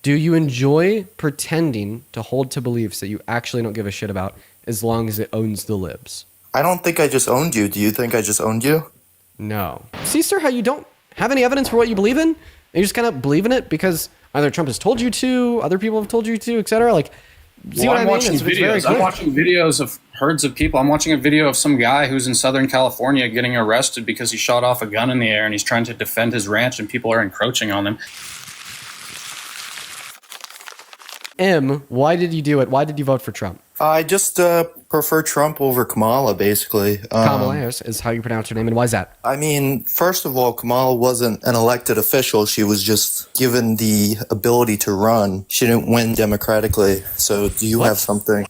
Do you enjoy pretending to hold to beliefs that you actually don't give a shit about as long as it owns the libs? I don't think I just owned you. Do you think I just owned you? No. See, sir, how you don't have any evidence for what you believe in? And you just kind of believe in it because either Trump has told you to, other people have told you to, etc. Like, see Well, what I I'm mean? watching It's very videos. I'm clear. watching videos of herds of people. I'm watching a video of some guy who's in Southern California getting arrested because he shot off a gun in the air and he's trying to defend his ranch and people are encroaching on him. M, why did you do it? Why did you vote for Trump? I just prefer Trump over Kamala, basically. Kamala Harris is how you pronounce her name, and why is that? I mean, first of all, Kamala wasn't an elected official. She was just given the ability to run. She didn't win democratically. So do you have something?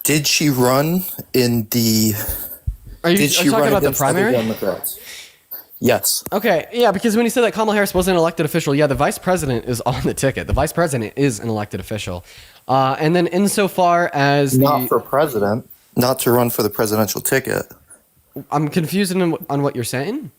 Did she run in the... Are you Did she talking run about the against other primary? Democrats? Yes. Okay, yeah, because when you said that Kamala Harris wasn't an elected official, yeah, the vice president is on the ticket. The vice president is an elected official. And then insofar as Not for president. Not to run for the presidential ticket. I'm confused on what you're saying.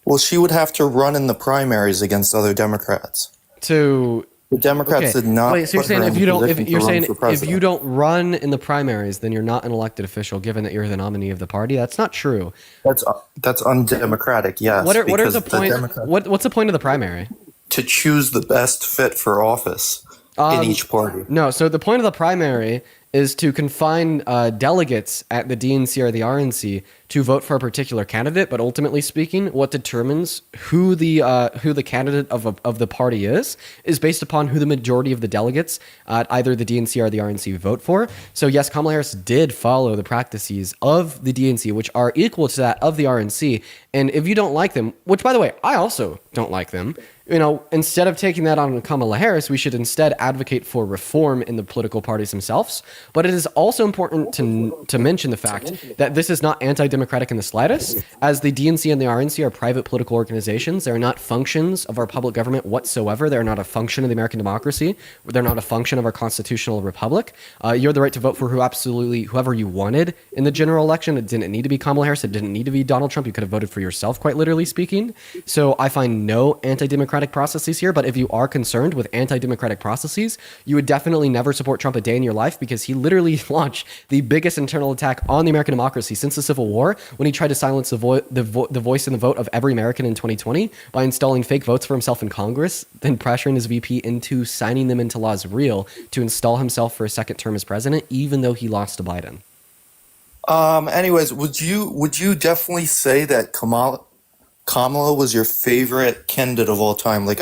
Well, she would have to run in the primaries against other Democrats. To The Democrats did not. Wait, so you're put her saying in if you don't, position if to you're run saying for if president. you don't run in the primaries, then you're not an elected official, given that you're the nominee of the party. That's not true. That's undemocratic. Yes. What are because the point? Democrats What's the point of the primary? to choose the best fit for office in each party. No, so the point of the primary is to confine delegates at the DNC or the RNC to vote for a particular candidate. But ultimately speaking, what determines who the candidate of the party is based upon who the majority of the delegates at either the DNC or the RNC vote for. So yes, Kamala Harris did follow the practices of the DNC, which are equal to that of the RNC. And if you don't like them, which by the way, I also don't like them, instead of taking that on Kamala Harris, we should instead advocate for reform in the political parties themselves. But it is also important to mention the fact that this is not anti-democratic in the slightest, as the DNC and the RNC are private political organizations. They are not functions of our public government whatsoever. They're not a function of the American democracy. They're not a function of our constitutional republic. You have the right to vote for whoever you wanted in the general election. It didn't need to be Kamala Harris. It didn't need to be Donald Trump. You could have voted for yourself, quite literally speaking. So I find no anti-democratic processes here, but if you are concerned with anti-democratic processes, you would definitely never support Trump a day in your life, because he literally launched the biggest internal attack on the American democracy since the Civil War when he tried to silence the voice and the vote of every American in 2020 by installing fake votes for himself in Congress, then pressuring his VP into signing them into law as real to install himself for a second term as president, even though he lost to Biden. Anyways, would you definitely say that Kamala was your favorite candidate of all time? Like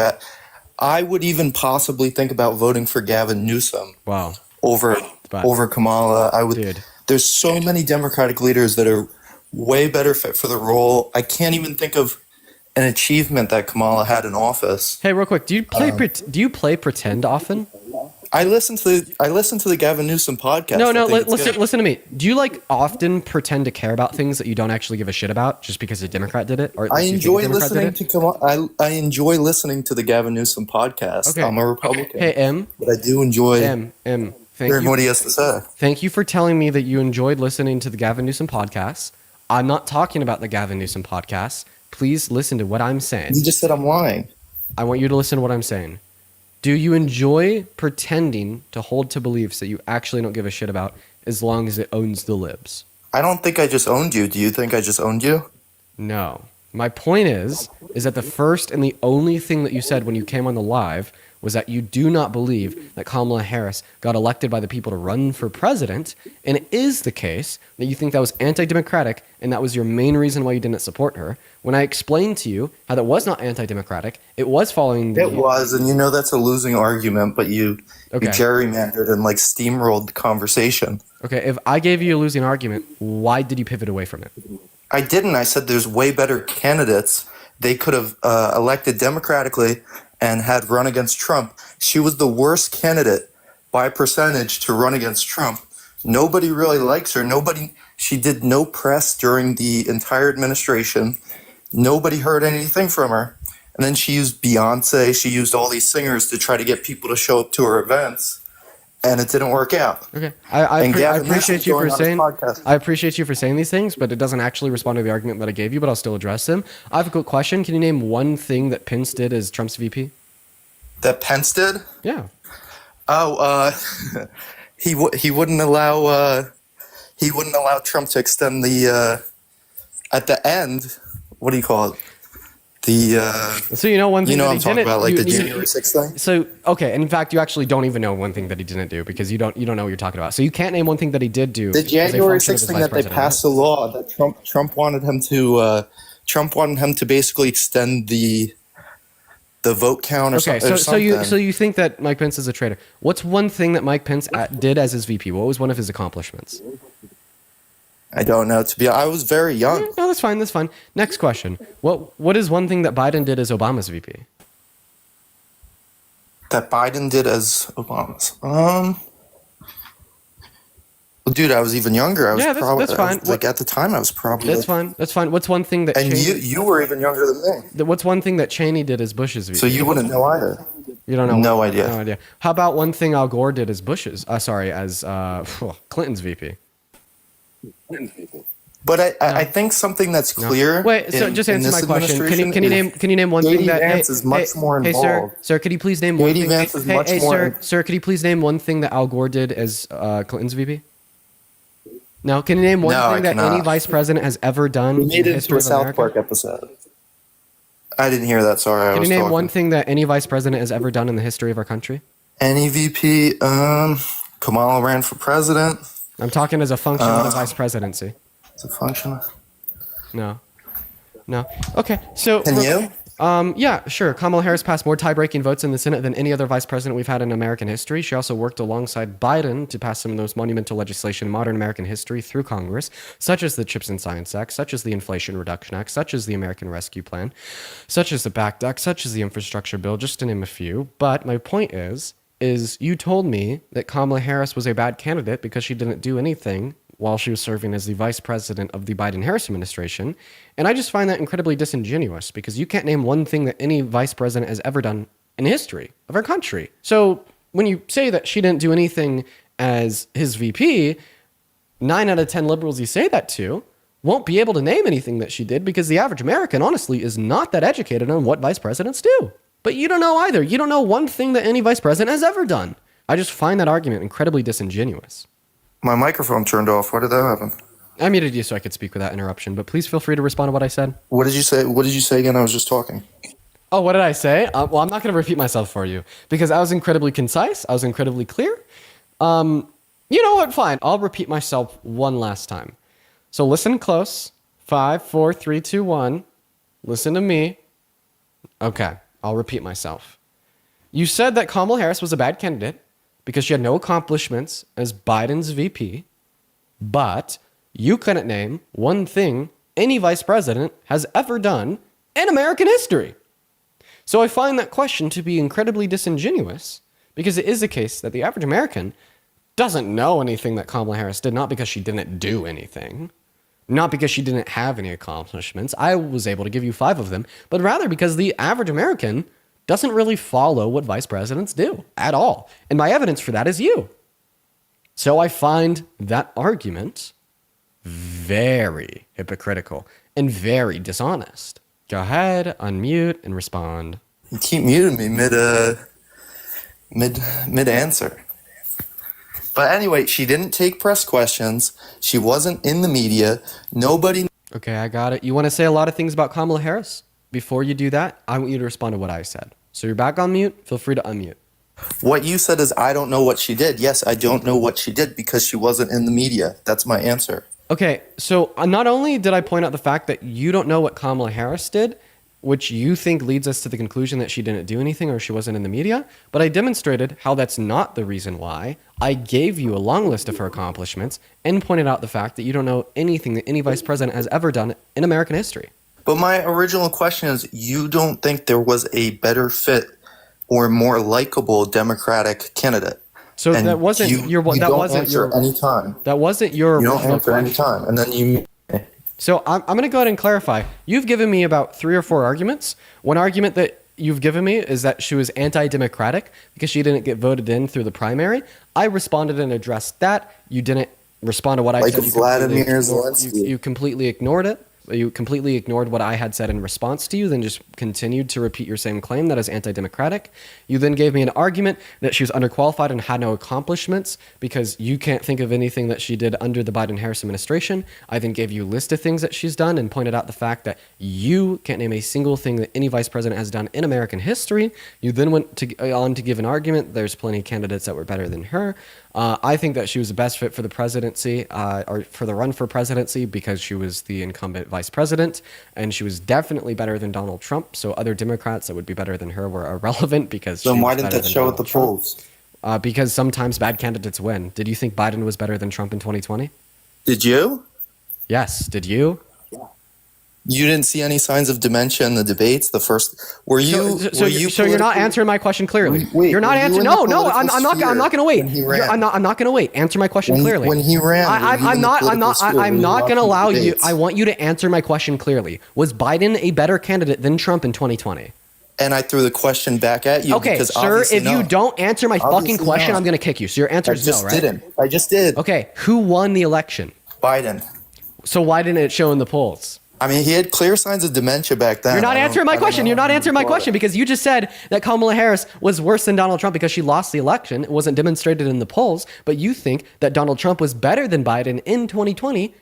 I would even possibly think about voting for Gavin Newsom. Wow. Over Kamala. I would. Dude. There's so many Democratic leaders that are way better fit for the role. I can't even think of an achievement that Kamala had in office. Hey, real quick, do you play pretend often? I listen to the Gavin Newsom podcast. No, I think it's good. listen to me. Do you often pretend to care about things that you don't actually give a shit about just because a Democrat did it? Or at I least you think enjoy a Democrat listening did it? to Kamala. I enjoy listening to the Gavin Newsom podcast. Okay. I'm a Republican. Hey, M. But I do enjoy M. Thank hearing you. what he has to say. Thank you for telling me that you enjoyed listening to the Gavin Newsom podcast. I'm not talking about the Gavin Newsom podcast. Please listen to what I'm saying. You just said I'm lying. I want you to listen to what I'm saying. Do you enjoy pretending to hold to beliefs that you actually don't give a shit about as long as it owns the libs? I don't think I just owned you. Do you think I just owned you? No. My point is that the first and the only thing that you said when you came on the live was that you do not believe that Kamala Harris got elected by the people to run for president, and it is the case that you think that was anti-democratic and that was your main reason why you didn't support her. When I explained to you how that was not anti-democratic, it was following It was, and that's a losing argument, but you gerrymandered and steamrolled the conversation. Okay, if I gave you a losing argument, why did you pivot away from it? I didn't. I said there's way better candidates. They could have elected democratically and had run against Trump. She was the worst candidate by percentage to run against Trump. Nobody really likes her. She did no press during the entire administration. Nobody heard anything from her. And then she used Beyonce. She used all these singers to try to get people to show up to her events. And it didn't work out. Okay, I appreciate you for saying. I appreciate you for saying these things, but it doesn't actually respond to the argument that I gave you. But I'll still address them. I have a quick question. Can you name one thing that Pence did as Trump's VP? That Pence did? Yeah. Oh, he wouldn't allow Trump to extend the at the end. What do you call it? The So you know one thing you know that I'm he talking didn't. about, like you- the you- January 6th thing. So okay, and in fact, you actually don't even know one thing that he didn't do because you don't know what you're talking about. So you can't name one thing that he did do. The as a January function of 6th his thing vice that they president, passed right? a law that Trump wanted him to basically extend the vote count or, Okay, or something. so you think that Mike Pence is a traitor? What's one thing that Mike Pence did as his VP? What was one of his accomplishments? I don't know. I was very young. No, that's fine. That's fine. Next question. What is one thing that Biden did as Obama's VP? That Biden did as Obama's. Well, dude, I was even younger. I was Yeah, that's fine. like at the time, I was probably. That's fine. That's fine. What's one thing that And Cheney, you were even younger than me, what's one thing that Cheney did as Bush's VP? so you wouldn't know either. You don't know. No idea. No idea. How about one thing Al Gore did as Bush's? As Clinton's VP? But I think something that's No. clear. Wait, so just answer my question. Can you name one thing JD that Vance is much more Hey, involved. sir, could you please name one JD thing? Vance is much more. Sir, could you please name one thing that Al Gore did as Clinton's VP? No, can you name one No, thing I that any cannot. vice president has ever done We in made the it history into a of South America? Park episode. I didn't hear that. Sorry, I Can was you name talking. one thing that any vice president has ever done in the history of our country? Any VP? Kamala ran for president. I'm talking as a function of the vice presidency. It's a function. No. Okay, so Can you? Yeah, sure. Kamala Harris passed more tie-breaking votes in the Senate than any other vice president we've had in American history. She also worked alongside Biden to pass some of the most monumental legislation in modern American history through Congress, such as the CHIPS and Science Act, such as the Inflation Reduction Act, such as the American Rescue Plan, such as the PACT Act, such as the Infrastructure Bill, just to name a few. But my point is you told me that Kamala Harris was a bad candidate because she didn't do anything while she was serving as the vice president of the Biden-Harris administration. And I just find that incredibly disingenuous because you can't name one thing that any vice president has ever done in the history of our country. So when you say that she didn't do anything as his VP, 9 out of 10 liberals you say that to won't be able to name anything that she did because the average American, honestly, is not that educated on what vice presidents do. But you don't know either. You don't know one thing that any vice president has ever done. I just find that argument incredibly disingenuous. My microphone turned off. Why did that happen? I muted you so I could speak without interruption, but please feel free to respond to what I said. What did you say? What did you say again? I was just talking. Oh, what did I say? Well, I'm not going to repeat myself for you because I was incredibly concise. I was incredibly clear. You know what? Fine. I'll repeat myself one last time. So listen close. 5, 4, 3, 2, 1. Listen to me. Okay. I'll repeat myself. You said that Kamala Harris was a bad candidate because she had no accomplishments as Biden's VP, but you couldn't name one thing any vice president has ever done in American history. So I find that question to be incredibly disingenuous because it is the case that the average American doesn't know anything that Kamala Harris did, not because she didn't do anything, not because she didn't have any accomplishments. I was able to give you 5 of them, but rather because the average American doesn't really follow what vice presidents do at all. And my evidence for that is you. So I find that argument very hypocritical and very dishonest. Go ahead, unmute, and respond. You keep muting me mid answer. But anyway, she didn't take press questions. She wasn't in the media. Nobody. Okay, I got it. You want to say a lot of things about Kamala Harris? Before you do that, I want you to respond to what I said. So you're back on mute. Feel free to unmute. What you said is, I don't know what she did. Yes, I don't know what she did because she wasn't in the media. That's my answer. Okay, so not only did I point out the fact that you don't know what Kamala Harris did, which you think leads us to the conclusion that she didn't do anything or she wasn't in the media, but I demonstrated how that's not the reason why. I gave you a long list of her accomplishments and pointed out the fact that you don't know anything that any vice president has ever done in American history. But my original question is, you don't think there was a better fit or more likable Democratic candidate? So And that wasn't you don't answer any time. that wasn't your You don't original answer any question. time, and then you. So I'm going to go ahead and clarify. You've given me about 3 or 4 arguments. One argument that you've given me is that she was anti-democratic because she didn't get voted in through the primary. I responded and addressed that. You didn't respond to what I Like said. Vladimir Zelensky. You completely ignored it. You completely ignored what I had said in response to you, then just continued to repeat your same claim that is anti-democratic. You then gave me an argument that she was underqualified and had no accomplishments because you can't think of anything that she did under the Biden-Harris administration. I then gave you a list of things that she's done and pointed out the fact that you can't name a single thing that any vice president has done in American history. You then went on to give an argument. There's plenty of candidates that were better than her. I think that she was the best fit for the presidency or for the run for presidency because she was the incumbent vice president, and she was definitely better than Donald Trump. So other Democrats that would be better than her were irrelevant because Then she why was didn't better that than show at Donald the Trump. polls? Because sometimes bad candidates win. Did you think Biden was better than Trump in 2020? Did you? Yes. Did you? You didn't see any signs of dementia in the debates. The first, were you? So you're not answering my question clearly. Wait, you're not were you answering. in No, the no, I'm political not. I'm sphere not going to wait. when he ran? I'm not going to wait. Answer my question clearly. When he ran, I'm not. I'm not going to allow you. I want you to answer my question clearly. Was Biden a better candidate than Trump in 2020? And I threw the question back at you. Okay, because sir. obviously If no. you don't answer my fucking Obviously question, not. I'm going to kick you. So your answer I is no, just right? didn't. I just did. Okay. Who won the election? Biden. So why didn't it show in the polls? I mean, he had clear signs of dementia back then. You're not answering my question. You're not answering my question because because you just said that Kamala Harris was worse than Donald Trump because she lost the election. It wasn't demonstrated in the polls, but you think that Donald Trump was better than Biden in 2020,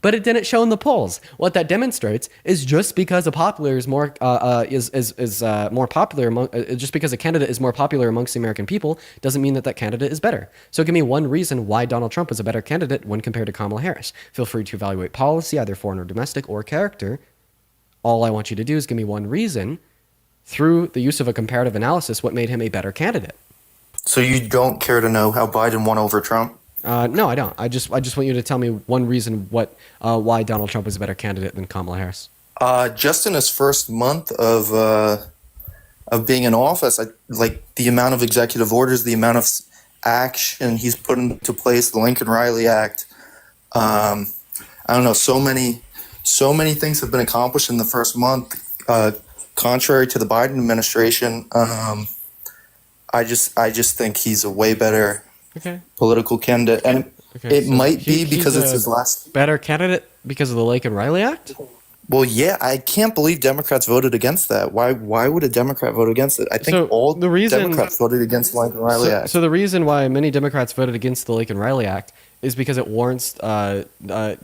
but it didn't show in the polls. What that demonstrates is just because a popular is more more popular, just because a candidate is more popular amongst the American people doesn't mean that that candidate is better. So give me one reason why Donald Trump is a better candidate when compared to Kamala Harris. Feel free to evaluate policy, either foreign or domestic, or character. All I want you to do is give me one reason through the use of a comparative analysis what made him a better candidate. So you don't care to know how Biden won over Trump? No, I don't. I just want you to tell me one reason why Donald Trump was a better candidate than Kamala Harris. Just in his first month of being in office, like the amount of executive orders, the amount of action he's put into place, the Lincoln-Riley Act. I don't know. So many things have been accomplished in the first month, contrary to the Biden administration. I just think he's a way better political candidate, and it might be because it's his last better candidate because of the Lincoln-Riley Act. Well, yeah, I can't believe Democrats voted against that. Why would a Democrat vote against it? I think all the Democrats voted against the Lincoln-Riley Act. So the reason why many Democrats voted against the Lincoln-Riley Act is because it warrants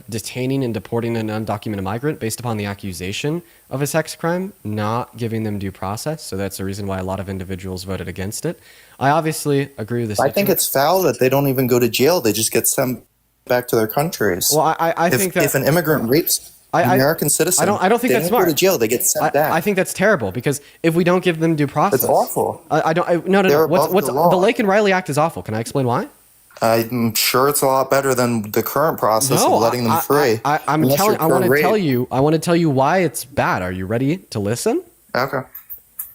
detaining and deporting an undocumented migrant based upon the accusation of a sex crime, not giving them due process. So that's the reason why a lot of individuals voted against it. I obviously agree with this. I think it's foul that they don't even go to jail. They just get sent back to their countries. Well, I think that if an immigrant rapes an American citizen, I don't think they that's don't smart. go to jail. They get sent back. I think that's terrible because if we don't give them due process, It's awful. No. They're What's above the law. the Lincoln-Riley Act is awful. Can I explain why? I'm sure it's a lot better than the current process of letting them free. I want to tell you why it's bad. Are you ready to listen? Okay.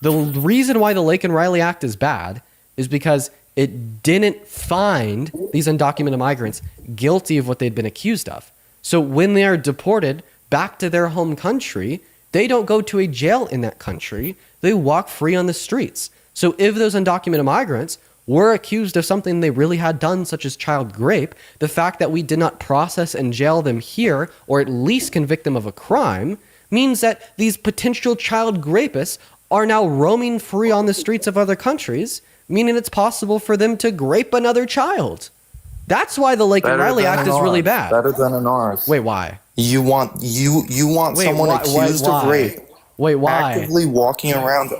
The reason why the Lincoln-Riley Act is bad is because it didn't find these undocumented migrants guilty of what they'd been accused of. So when they are deported back to their home country, they don't go to a jail in that country. They walk free on the streets. So if those undocumented migrants were accused of something they really had done, such as child rape, the fact that we did not process and jail them here, or at least convict them of a crime, means that these potential child rapists are now roaming free on the streets of other countries, meaning it's possible for them to rape another child. That's why the Lincoln-Riley Act is really bad. Better than an ours. Wait, why? You want someone accused of rape. Wait, why? Actively walking around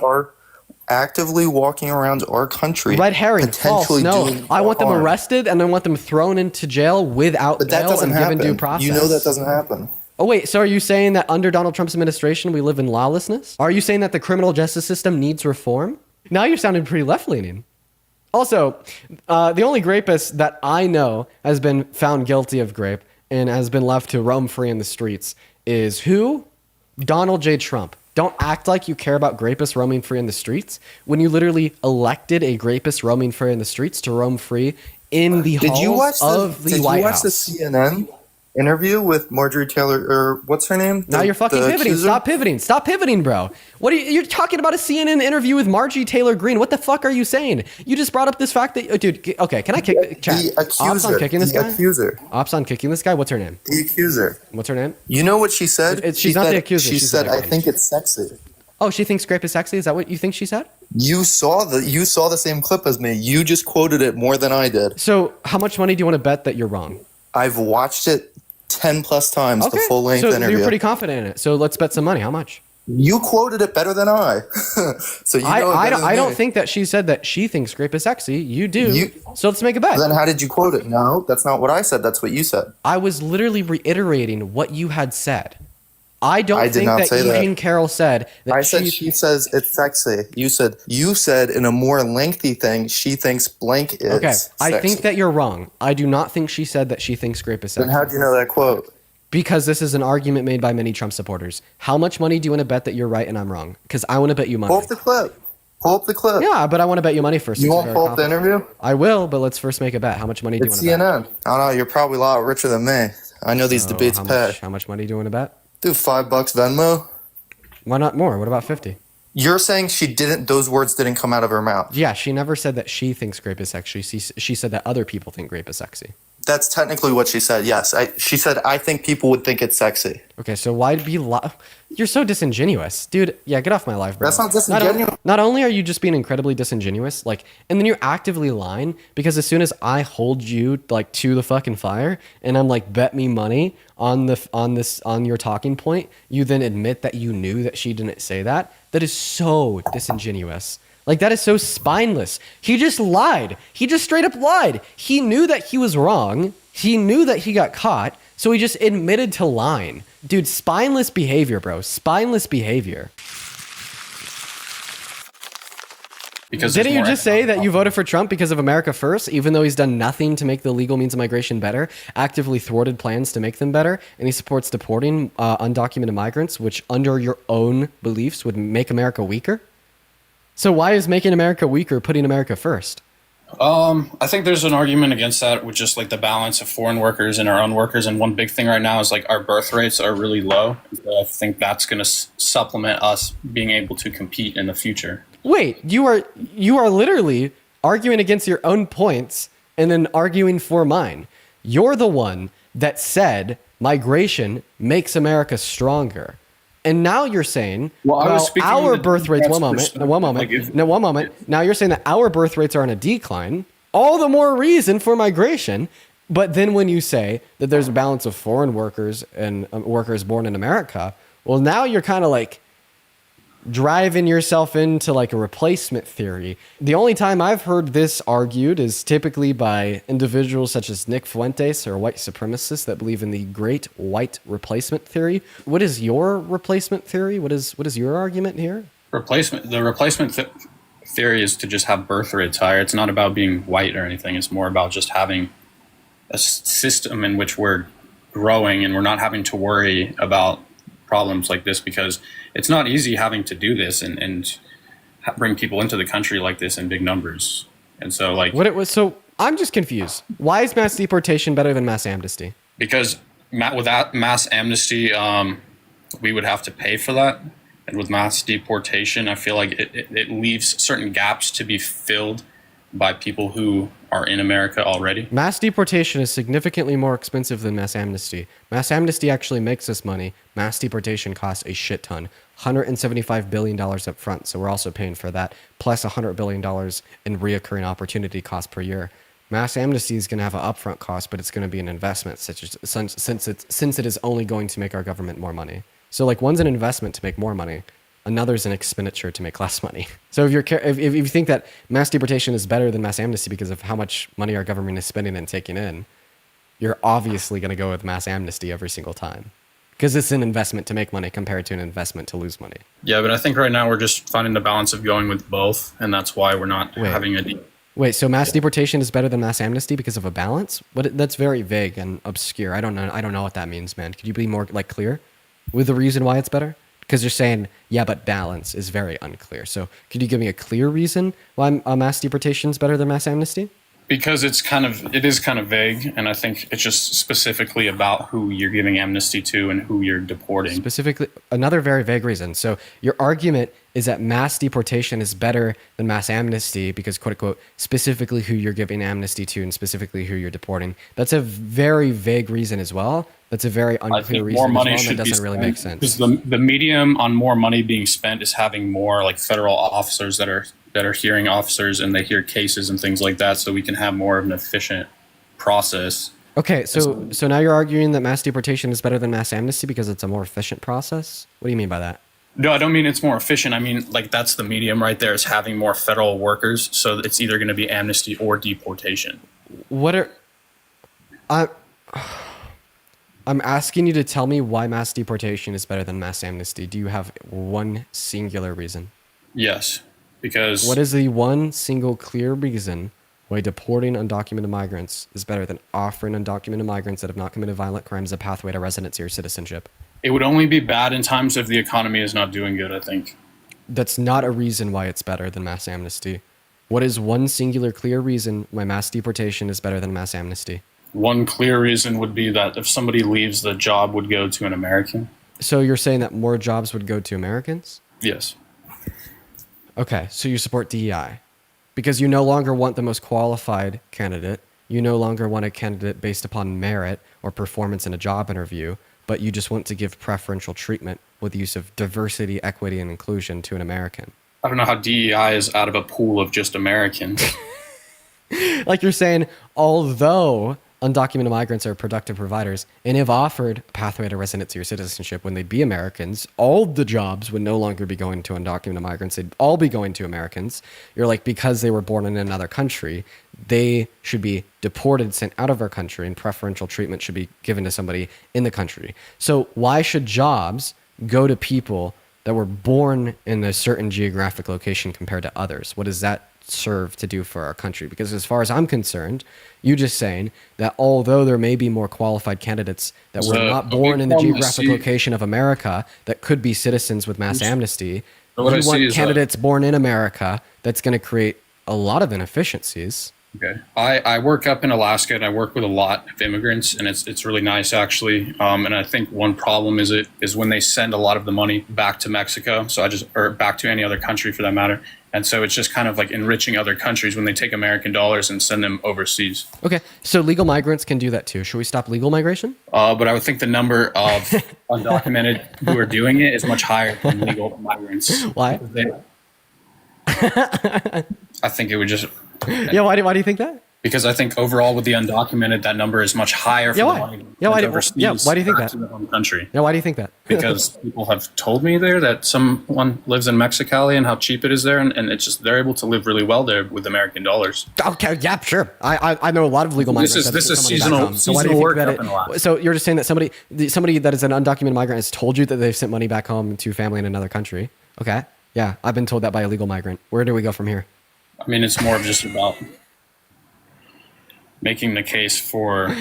our country. Red herring. False. No, doing I want them harm. arrested and I want them thrown into jail without But that bail doesn't and given happen. due process. You know that doesn't happen. Oh wait, so are you saying that under Donald Trump's administration we live in lawlessness? Are you saying that the criminal justice system needs reform? Now you're sounding pretty left-leaning. Also, the only rapist that I know has been found guilty of rape and has been left to roam free in the streets is who? Donald J. Trump. Don't act like you care about rapists roaming free in the streets when you literally elected a rapist roaming free in the streets to roam free in the halls of the White House. Did you watch the CNN interview with Marjorie Taylor, or what's her name? Now you're fucking pivoting. accuser? Stop pivoting, bro. What are you're talking about a CNN interview with Marjorie Taylor Greene. What the fuck are you saying? You just brought up this fact that, dude, okay, can I kick the chat? The accuser. Ops on kicking this the guy? accuser. Ops on kicking this guy? What's her name? The accuser. What's her name? You know what she said? She's not the accuser. She She's said, the "I victim." think it's sexy." Oh, she thinks grape is sexy? Is that what you think she said? You saw the same clip as me. You just quoted it more than I did. So how much money do you want to bet that you're wrong? I've watched it 10 plus times, the full length so interview. you're pretty confident in it. So let's bet some money. How much? You quoted it better than I. So you know it better than I don't me. think that she said that she thinks grape is sexy. You do. So let's make a bet. Then how did you quote it? No, that's not what I said. That's what you said. I was literally reiterating what you had said. I don't did think not that say that. Eugene Carroll said that I said she says it's sexy. You said in a more lengthy thing, she thinks blank is Okay, sexy. I think that you're wrong. I do not think she said that she thinks grape is Then sexy. how'd you know that quote? Because this is an argument made by many Trump supporters. How much money do you want to bet that you're right and I'm wrong? Because I want to bet you money. Pull up the clip. Pull up the clip. Yeah, but I want to bet you money first. You since won't you're pull up the confident. interview? I will, but let's first make a bet. How much money do you It's want to bet? CNN. I don't know. You're probably a lot richer than me. I know these debates pay. How much money do you want to bet? Do $5 Venmo. Why not more? What about 50? You're saying those words didn't come out of her mouth. Yeah, she never said that she thinks grape is sexy. She said that other people think grape is sexy. That's technically what she said. Yes. She said, I think people would think it's sexy. Okay, so why be You're so disingenuous. Dude, yeah, get off my life, bro. That's not disingenuous. Not only are you just being incredibly disingenuous, and then you're actively lying because as soon as I hold you to the fucking fire and I'm like, bet me money on your talking point, you then admit that you knew that she didn't say that. That is so disingenuous. That is so spineless. He just lied. He just straight up lied. He knew that he was wrong. He knew that he got caught. So he just admitted to lying. Dude, spineless behavior, bro. Spineless behavior. Because Didn't you just say that you voted for Trump because of America First, even though he's done nothing to make the legal means of migration better, actively thwarted plans to make them better, and he supports deporting undocumented migrants, which under your own beliefs would make America weaker? So why is making America weaker putting America first? I think there's an argument against that with just the balance of foreign workers and our own workers. And one big thing right now is our birth rates are really low. So I think that's going to supplement us being able to compete in the future. Wait, you are literally arguing against your own points and then arguing for mine. You're the one that said migration makes America stronger. And now you're saying, our birth rates, one moment. Now you're saying that our birth rates are on a decline, all the more reason for migration. But then when you say that there's a balance of foreign workers and workers born in America, well, now you're kind of driving yourself into a replacement theory. The only time I've heard this argued is typically by individuals such as Nick Fuentes or white supremacists that believe in the great white replacement theory. What is your replacement theory? What is your argument here? The replacement theory is to just have birth rates higher. It's not about being white or anything. It's more about just having a system in which we're growing and we're not having to worry about problems like this, because it's not easy having to do this and bring people into the country like this in big numbers. And so so I'm just confused. Why is mass deportation better than mass amnesty? Because without mass amnesty, we would have to pay for that. And with mass deportation, I feel like it leaves certain gaps to be filled by people who are in America already. Mass deportation is significantly more expensive than mass amnesty. Mass amnesty actually makes us money. Mass deportation costs a shit ton. $175 billion up front, so we're also paying for that, plus $100 billion in reoccurring opportunity costs per year. Mass amnesty is going to have an upfront cost, but it's going to be an investment, since it is only going to make our government more money. So one's an investment to make more money. Another's an expenditure to make less money. So if you think that mass deportation is better than mass amnesty because of how much money our government is spending and taking in, you're obviously going to go with mass amnesty every single time, because it's an investment to make money compared to an investment to lose money. Yeah, but I think right now we're just finding the balance of going with both, and that's why we're not having a deal. Wait, so mass deportation is better than mass amnesty because of a balance? That's very vague and obscure. I don't know what that means, man. Could you be more clear with the reason why it's better? Because you're saying, yeah, but balance is very unclear. So could you give me a clear reason why mass deportation is better than mass amnesty? Because it is kind of vague, and I think it's just specifically about who you're giving amnesty to and who you're deporting. Specifically, another very vague reason. So your argument is that mass deportation is better than mass amnesty because, quote unquote, specifically who you're giving amnesty to and specifically who you're deporting. That's a very vague reason as well. That's a very unclear reason more as money well, should and that be doesn't really spent, make sense. because the medium on more money being spent is having more like federal officers that are hearing officers, and they hear cases and things like that, so we can have more of an efficient process. Okay, so now you're arguing that mass deportation is better than mass amnesty because it's a more efficient process? What do you mean by that? No, I don't mean it's more efficient. I mean, like, that's the medium right there, is having more federal workers. So it's either going to be amnesty or deportation. I'm asking you to tell me why mass deportation is better than mass amnesty. Do you have one singular reason? Yes, because What is the one single clear reason why deporting undocumented migrants is better than offering undocumented migrants that have not committed violent crimes a pathway to residency or citizenship? it would only be bad in times if the economy is not doing good, I think. That's not a reason why it's better than mass amnesty. What is one singular clear reason why mass deportation is better than mass amnesty? One clear reason would be that if somebody leaves, the job would go to an American. So you're saying that more jobs would go to Americans? Yes. Okay, so you support DEI because you no longer want the most qualified candidate. You no longer want a candidate based upon merit or performance in a job interview, but you just want to give preferential treatment with the use of diversity, equity, and inclusion to an American. I don't know how DEI is out of a pool of just Americans. Like you're saying, although undocumented migrants are productive providers and if offered a pathway to residency or citizenship when they'd be Americans, all the jobs would no longer be going to undocumented migrants. They'd all be going to Americans. You're like, because they were born in another country, they should be deported, sent out of our country, and preferential treatment should be given to somebody in the country. So why should jobs go to people that were born in a certain geographic location compared to others? What does that serve to do for our country? Because as far as I'm concerned, you just saying that although there may be more qualified candidates that were not born in the geographic location of America that could be citizens with mass amnesty, you want candidates born in America that's going to create a lot of inefficiencies. Okay. I work up in Alaska, and I work with a lot of immigrants, and it's really nice, actually. And I think one problem is when they send a lot of the money back to Mexico, or back to any other country for that matter. And so it's just kind of like enriching other countries when they take American dollars and send them overseas. Okay, so legal migrants can do that too. Should we stop legal migration? But I would think the number of undocumented who are doing it is much higher than legal migrants. Why? I think it would just... Yeah, why do you think that? Because I think overall with the undocumented, that number is much higher for the money. Why do you think that? To the home country. Yeah, why do you think that? Because people have told me there that someone lives in Mexicali and how cheap it is there, and it's just they're able to live really well there with American dollars. Okay, yeah, sure. I know a lot of legal migrants. This is seasonal work up in Alaska. So you're just saying that somebody that is an undocumented migrant has told you that they've sent money back home to family in another country. Okay, yeah, I've been told that by a legal migrant. Where do we go from here? I mean, it's more of just about making the case for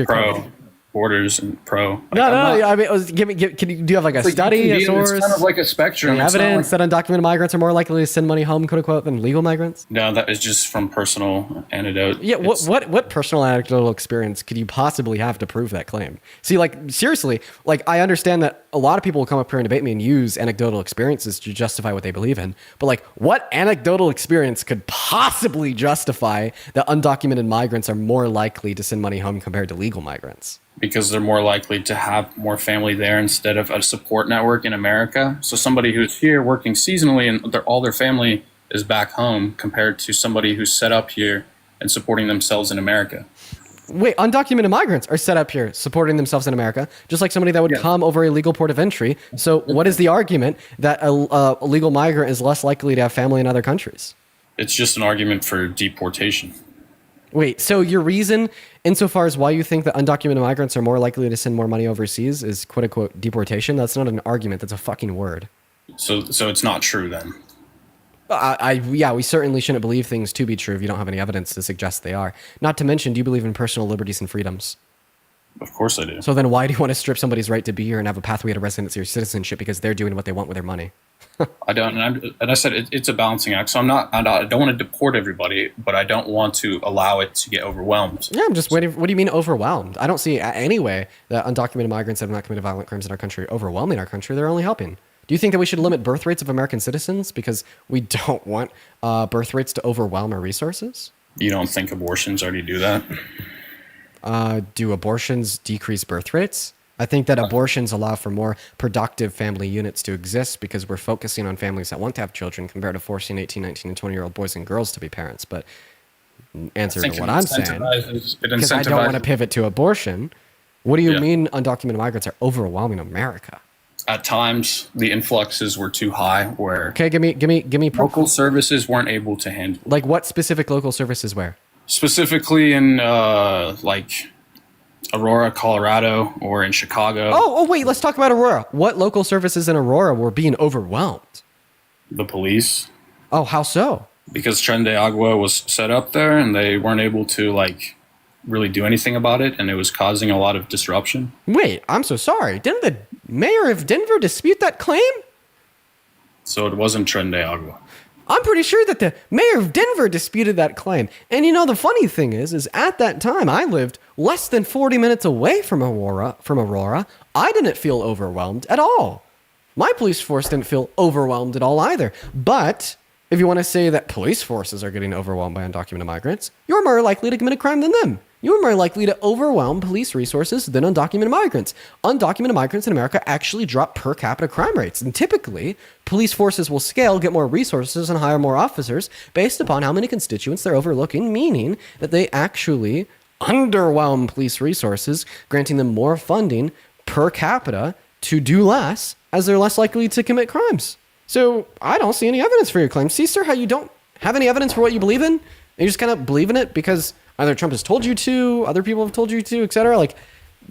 pro borders and pro. I mean, do you have like a study, a source? It's kind of like a spectrum. Evidence that undocumented migrants are more likely to send money home, quote unquote, than legal migrants? No, that is just from personal anecdote. Yeah, what personal anecdotal experience could you possibly have to prove that claim? See, like, seriously, like, I understand that a lot of people will come up here and debate me and use anecdotal experiences to justify what they believe in, but like, what anecdotal experience could possibly justify that undocumented migrants are more likely to send money home compared to legal migrants? Because they're more likely to have more family there instead of a support network in America. So somebody who's here working seasonally and all their family is back home compared to somebody who's set up here and supporting themselves in America. Wait, undocumented migrants are set up here supporting themselves in America, just like somebody that would come over a legal port of entry. So what is the argument that a legal migrant is less likely to have family in other countries? It's just an argument for deportation. Wait, so your reason, insofar as why you think that undocumented migrants are more likely to send more money overseas, is quote unquote deportation? That's not an argument. That's a fucking word. So it's not true then. Yeah, we certainly shouldn't believe things to be true if you don't have any evidence to suggest they are. Not to mention, do you believe in personal liberties and freedoms? Of course I do. So then why do you want to strip somebody's right to be here and have a pathway to residency or citizenship because they're doing what they want with their money? I don't, and I said it's a balancing act. So I don't want to deport everybody, but I don't want to allow it to get overwhelmed. Yeah, I'm just waiting. What do you mean overwhelmed? I don't see any way that undocumented migrants that have not committed violent crimes in our country are overwhelming our country. They're only helping. Do you think that we should limit birth rates of American citizens because we don't want birth rates to overwhelm our resources? You don't think abortions already do that? Do abortions decrease birth rates? I think that abortions allow for more productive family units to exist because we're focusing on families that want to have children compared to forcing 18, 19, and 20-year-old boys and girls to be parents. But answer to what I'm saying, because I don't want to pivot to abortion. What do you mean undocumented migrants are overwhelming America? At times, the influxes were too high where Okay, give me proof. local services weren't able to handle. Like what specific local services where? Specifically in like Aurora, Colorado, or in Chicago. Oh, wait, let's talk about Aurora. What local services in Aurora were being overwhelmed? The police. Oh, how so? Because Tren de Agua was set up there and they weren't able to like really do anything about it, and it was causing a lot of disruption. Wait, I'm so sorry. Didn't the mayor of Denver dispute that claim? So it wasn't Tren de Agua. I'm pretty sure that the mayor of Denver disputed that claim. And you know, the funny thing is at that time, I lived less than 40 minutes away from Aurora. I didn't feel overwhelmed at all. My police force didn't feel overwhelmed at all either. But if you want to say that police forces are getting overwhelmed by undocumented migrants, you're more likely to commit a crime than them. You're more likely to overwhelm police resources than undocumented migrants. Undocumented migrants in America actually drop per capita crime rates. And typically, police forces will scale, get more resources, and hire more officers based upon how many constituents they're overlooking, meaning that they actually underwhelm police resources, granting them more funding per capita to do less, as they're less likely to commit crimes. So I don't see any evidence for your claim. See, sir, how you don't have any evidence for what you believe in? And you just kind of believe in it because either Trump has told you to, other people have told you to, etc. Like,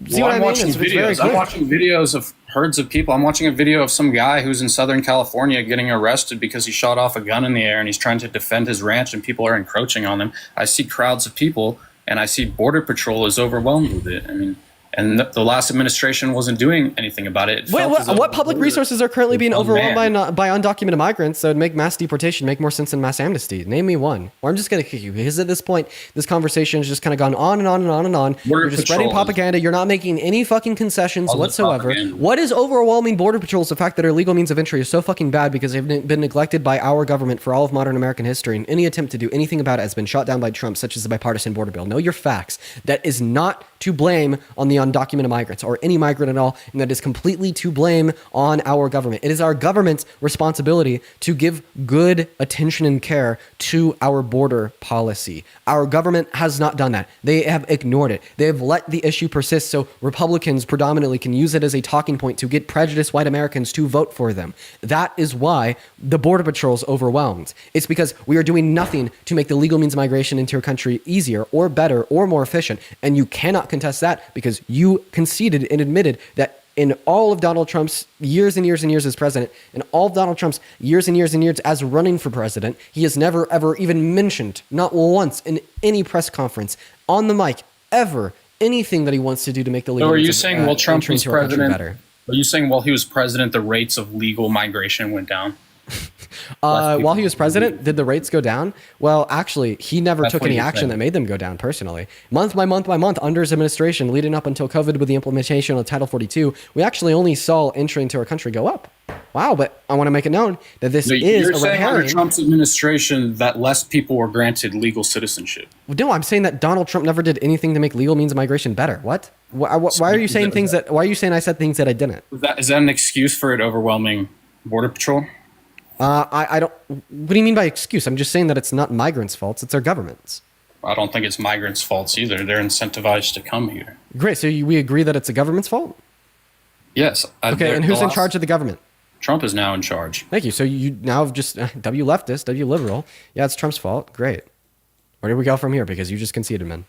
see what I mean? It's very videos. I'm watching videos of herds of people. I'm watching a video of some guy who's in Southern California getting arrested because he shot off a gun in the air and he's trying to defend his ranch and people are encroaching on him. I see crowds of people and I see Border Patrol is overwhelmed with it. I mean, and the last administration wasn't doing anything about it. Wait, what public resources are currently being overwhelmed by undocumented migrants that would make mass deportation make more sense than mass amnesty? Name me one. Or I'm just going to kick you because at this point, this conversation has just kind of gone on and on and on and on. You're just spreading propaganda. You're not making any fucking concessions whatsoever. What is overwhelming Border Patrols? The fact that our legal means of entry is so fucking bad because they've been neglected by our government for all of modern American history, and any attempt to do anything about it has been shot down by Trump, such as the bipartisan border bill. Know your facts. That is not to blame on the undocumented migrants or any migrant at all, and that is completely to blame on our government. It is our government's responsibility to give good attention and care to our border policy. Our government has not done that. They have ignored it. They have let the issue persist so Republicans predominantly can use it as a talking point to get prejudiced white Americans to vote for them. That is why the Border Patrol's overwhelmed. It's because we are doing nothing to make the legal means of migration into your country easier or better or more efficient, and you cannot contest that because you conceded and admitted that in all of Donald Trump's years and years and years as president, in all of Donald Trump's years and years and years as running for president, he has never, ever even mentioned, not once in any press conference, on the mic, ever, anything that he wants to do to make the legal so are means you of, saying while Trump was president, better. Are you saying while he was president, the rates of legal migration went down? While he was president, did the rates go down? Well, actually, he never took any action that made them go down personally. Month by month by month, under his administration, leading up until COVID with the implementation of Title 42, we actually only saw entry into our country go up. Wow, but I want to make it known that this is You're a red saying under herring. Trump's administration that less people were granted legal citizenship. No, I'm saying that Donald Trump never did anything to make legal means of migration better. What? Why are you saying things that? Why are you saying I said things that I didn't? Is that an excuse for it overwhelming Border Patrol? I don't. What do you mean by excuse? I'm just saying that it's not migrants' faults; it's our government's. I don't think it's migrants' faults either. They're incentivized to come here. Great. So we agree that it's a government's fault. Yes. Okay. And who's in charge of the government? Trump is now in charge. Thank you. So you now have just W leftist, W liberal. Yeah, it's Trump's fault. Great. Where do we go from here? Because you just conceded, man.